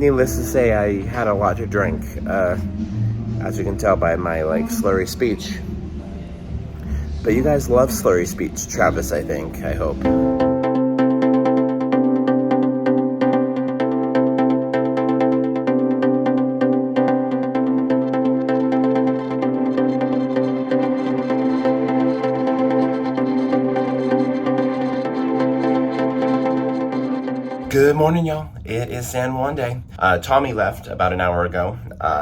needless to say, I had a lot to drink, as you can tell by my, slurry speech. But you guys love slurry speech, Travis, I think, I hope. Good morning, y'all. It is San Juan day. Tommy left about an hour ago,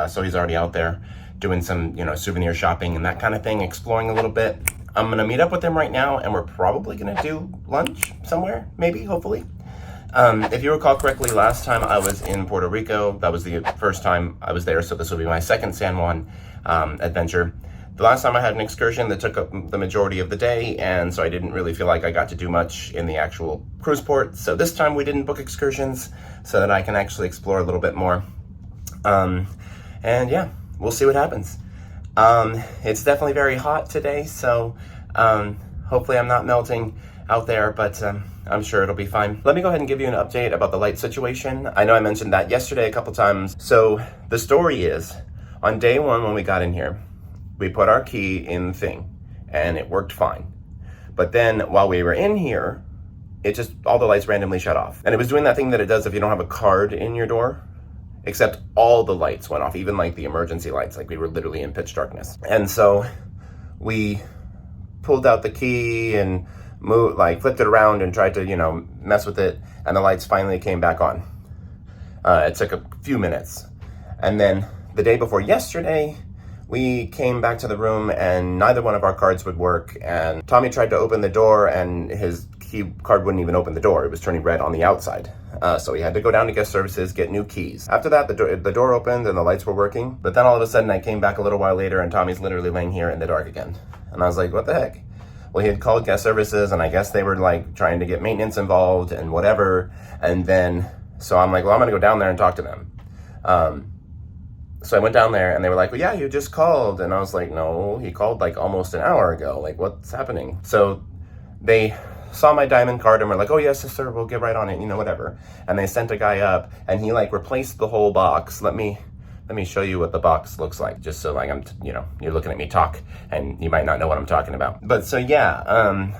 so he's already out there doing some, souvenir shopping and that kind of thing, exploring a little bit. I'm gonna meet up with him right now, and we're probably gonna do lunch somewhere, maybe, hopefully. If you recall correctly, last time I was in Puerto Rico, that was the first time I was there, so this will be my second San Juan adventure. The last time I had an excursion that took up the majority of the day, and so I didn't really feel like I got to do much in the actual cruise port. So this time we didn't book excursions so that I can actually explore a little bit more. And yeah, we'll see what happens. It's definitely very hot today, so hopefully I'm not melting out there, but I'm sure it'll be fine. Let me go ahead and give you an update about the light situation. I know I mentioned that yesterday a couple times. So the story is, on day one when we got in here, we put our key in the thing and it worked fine. But then while we were in here, it just, all the lights randomly shut off. And it was doing that thing that it does if you don't have a card in your door, except all the lights went off, even like the emergency lights, like we were literally in pitch darkness. And so we pulled out the key and moved, flipped it around and tried to, mess with it. And the lights finally came back on. It took a few minutes. And then the day before yesterday, we came back to the room and neither one of our cards would work, and Tommy tried to open the door and his key card wouldn't even open the door. It was turning red on the outside. So we had to go down to guest services, get new keys. After that, the door opened and the lights were working, but then all of a sudden I came back a little while later and Tommy's literally laying here in the dark again. And I was like, what the heck? Well, he had called guest services and I guess they were trying to get maintenance involved and whatever. And then, so I'm like, well, I'm gonna go down there and talk to them. So I went down there and they were like, well, yeah, you just called. And I was like, no, he called almost an hour ago. What's happening? So they saw my diamond card and were like, oh, yes, sir, we'll get right on it, whatever. And they sent a guy up and he replaced the whole box. Let me show you what the box looks like, just so I'm, you're looking at me talk and you might not know what I'm talking about. But so yeah,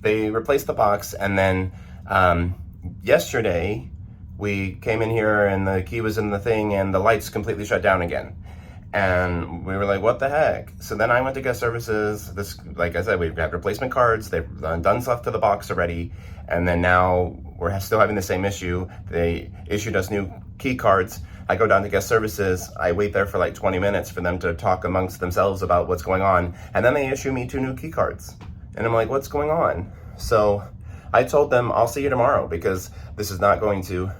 they replaced the box, and then yesterday, we came in here and the key was in the thing and the lights completely shut down again. And we were like, what the heck? So then I went to guest services. This, like I said, we've got replacement cards. They've done stuff to the box already. And then now we're still having the same issue. They issued us new key cards. I go down to guest services. I wait there for 20 minutes for them to talk amongst themselves about what's going on. And then they issue me 2 new key cards. And I'm like, what's going on? So I told them, I'll see you tomorrow because this is not going to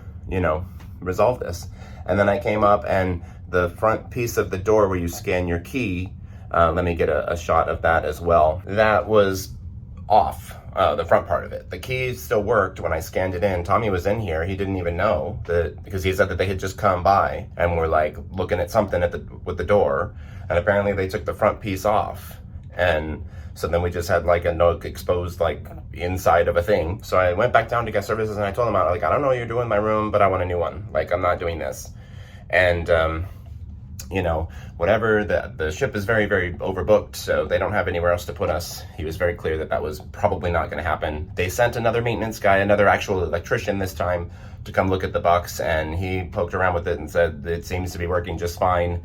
resolve this. And then I came up and the front piece of the door where you scan your key, let me get a shot of that as well. That was off, the front part of it. The key still worked when I scanned it in. Tommy was in here. He didn't even know that, because he said that they had just come by and were looking at something with the door. And apparently they took the front piece off. And so then we just had a no exposed inside of a thing. So I went back down to guest services and I told them, I don't know what you're doing in my room, but I want a new one. I'm not doing this. And, whatever, the ship is very, very overbooked, so they don't have anywhere else to put us. He was very clear that was probably not gonna happen. They sent another maintenance guy, another actual electrician this time, to come look at the box, and he poked around with it and said it seems to be working just fine.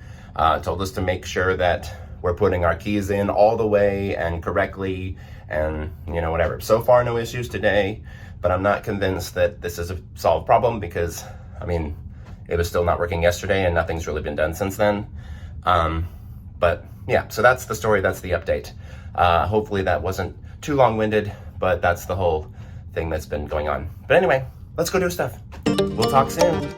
Told us to make sure that we're putting our keys in all the way and correctly and, whatever. So far, no issues today, but I'm not convinced that this is a solved problem because, it was still not working yesterday and nothing's really been done since then. But yeah, so that's the story, that's the update. Hopefully that wasn't too long-winded, but that's the whole thing that's been going on. But anyway, let's go do stuff. We'll talk soon.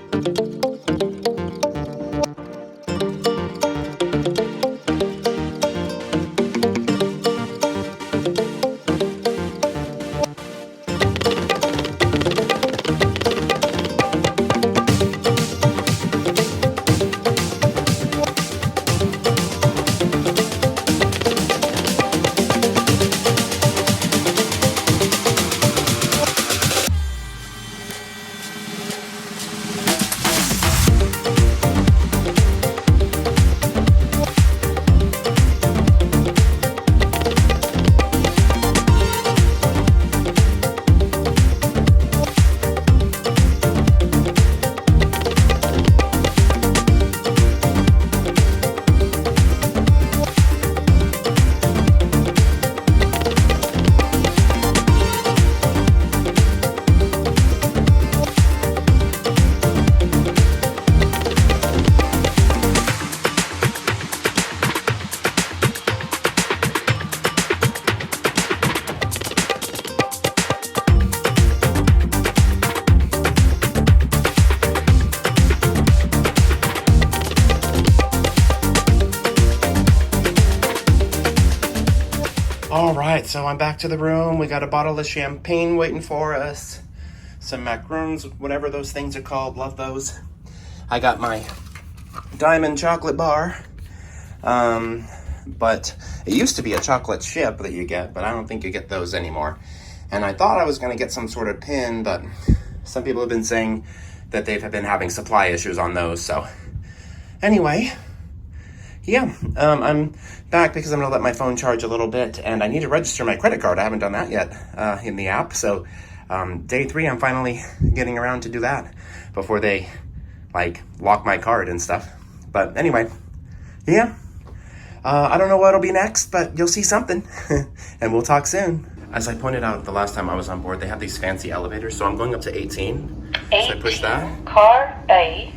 All right, so I'm back to the room. We got a bottle of champagne waiting for us. Some macaroons, whatever those things are called. Love those. I got my diamond chocolate bar. But it used to be a chocolate chip that you get, but I don't think you get those anymore. And I thought I was going to get some sort of pin, but some people have been saying that they've been having supply issues on those. So anyway, yeah, I'm back because I'm going to let my phone charge a little bit, and I need to register my credit card. I haven't done that yet in the app. So day 3, I'm finally getting around to do that before they like lock my card and stuff. But anyway, yeah, I don't know what'll be next, but you'll see something and we'll talk soon. As I pointed out the last time I was on board, they have these fancy elevators, so I'm going up to 18. So I push that. Car A.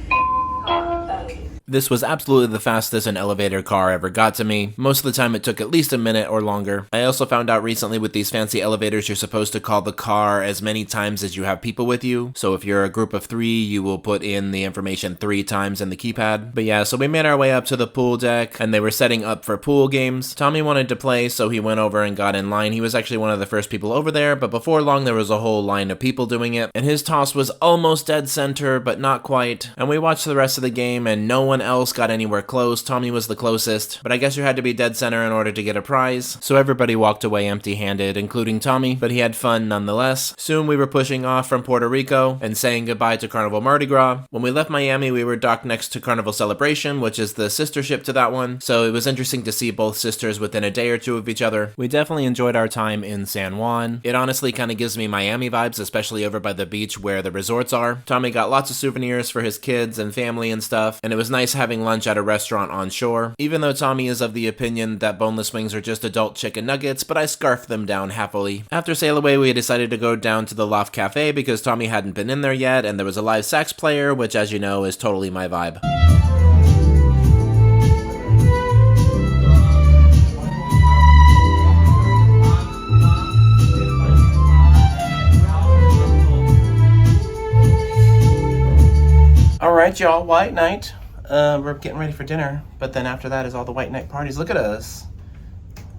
This was absolutely the fastest an elevator car ever got to me. Most of the time it took at least a minute or longer. I also found out recently with these fancy elevators you're supposed to call the car as many times as you have people with you. So if you're a group of 3, you will put in the information 3 times in the keypad. But yeah, so we made our way up to the pool deck and they were setting up for pool games. Tommy wanted to play, so he went over and got in line. He was actually one of the first people over there, but before long there was a whole line of people doing it. And his toss was almost dead center, but not quite. And we watched the rest of the game and no one else got anywhere close. Tommy was the closest, but I guess you had to be dead center in order to get a prize. So everybody walked away empty-handed, including Tommy, but he had fun nonetheless. Soon we were pushing off from Puerto Rico and saying goodbye to Carnival Mardi Gras. When we left Miami, we were docked next to Carnival Celebration, which is the sister ship to that one. So it was interesting to see both sisters within a day or 2 of each other. We definitely enjoyed our time in San Juan. It honestly kind of gives me Miami vibes, especially over by the beach where the resorts are. Tommy got lots of souvenirs for his kids and family and stuff, and it was nice having lunch at a restaurant on shore, even though Tommy is of the opinion that boneless wings are just adult chicken nuggets, but I scarfed them down happily. After sail away, we decided to go down to the Loft Cafe because Tommy hadn't been in there yet, and there was a live sax player, which as you know is totally my vibe. Alright y'all, white night. We're getting ready for dinner, but then after that is all the white night parties. Look at us.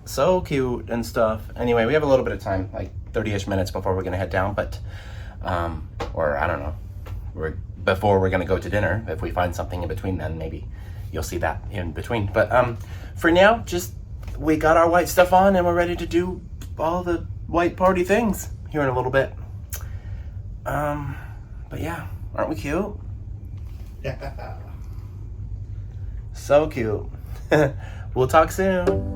So cute and stuff. Anyway, we have a little bit of time, like 30-ish minutes before we're gonna head down, but, or I don't know, before we're gonna go to dinner. If we find something in between then, maybe you'll see that in between. But for now, just, we got our white stuff on and we're ready to do all the white party things here in a little bit. But yeah, aren't we cute? Yeah. So cute. We'll talk soon.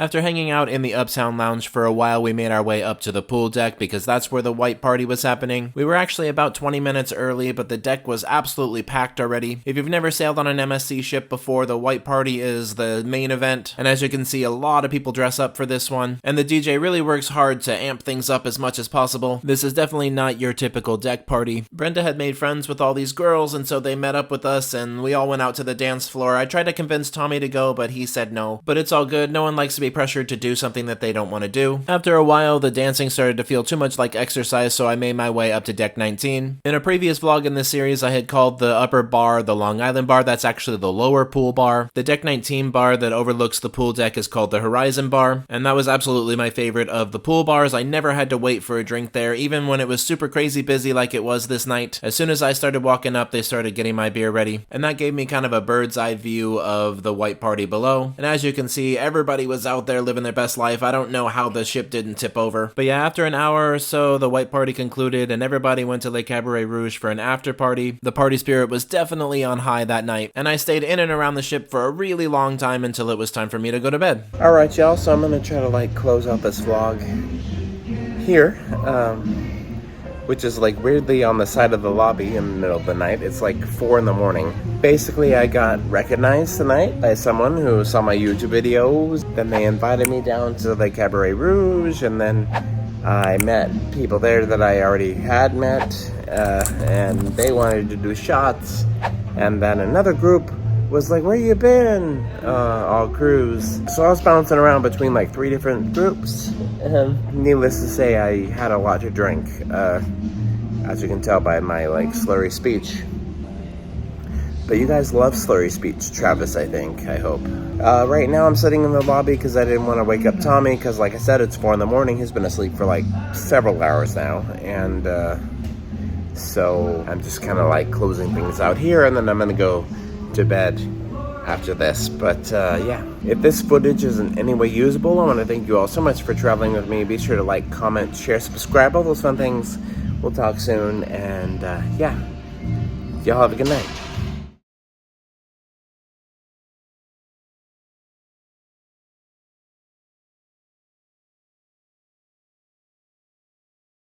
After hanging out in the Uptown Lounge for a while, we made our way up to the pool deck because that's where the white party was happening. We were actually about 20 minutes early, but the deck was absolutely packed already. If you've never sailed on an MSC ship before, the white party is the main event, and as you can see, a lot of people dress up for this one, and the DJ really works hard to amp things up as much as possible. This is definitely not your typical deck party. Brenda had made friends with all these girls, and so they met up with us, and we all went out to the dance floor. I tried to convince Tommy to go, but he said no. But it's all good. No one likes to be basically pressured to do something that they don't want to do. After a while, the dancing started to feel too much like exercise, so I made my way up to deck 19. In a previous vlog in this series, I had called the upper bar the Long Island bar. That's actually the lower pool bar. The deck 19 bar that overlooks the pool deck is called the Horizon bar, and that was absolutely my favorite of the pool bars. I never had to wait for a drink there, even when it was super crazy busy like it was this night. As soon as I started walking up, they started getting my beer ready, and that gave me kind of a bird's eye view of the white party below. And as you can see, everybody was out there living their best life. I don't know how the ship didn't tip over. But yeah, after an hour or so, the white party concluded, and everybody went to Le Cabaret Rouge for an after party. The party spirit was definitely on high that night, and I stayed in and around the ship for a really long time until it was time for me to go to bed. Alright, y'all, so I'm gonna try to like close out this vlog here, which is like weirdly on the side of the lobby in the middle of the night. It's like 4 in the morning. Basically, I got recognized tonight by someone who saw my YouTube videos. Then they invited me down to the Cabaret Rouge, and then I met people there that I already had met, and they wanted to do shots. And then another group was like, where you been? All cruise. So I was bouncing around between like 3 different groups. And needless to say, I had a lot to drink, as you can tell by my like slurry speech. But you guys love slurry speech, Travis, I think, I hope. Right now I'm sitting in the lobby because I didn't want to wake up Tommy, because like I said, it's 4 in the morning. He's been asleep for like several hours now. And so I'm just kind of like closing things out here, and then I'm going to go to bed after this. But yeah, if this footage is in any way usable, I want to thank you all so much for traveling with me. Be sure to like, comment, share, subscribe, all those fun things. We'll talk soon, and yeah, y'all have a good night.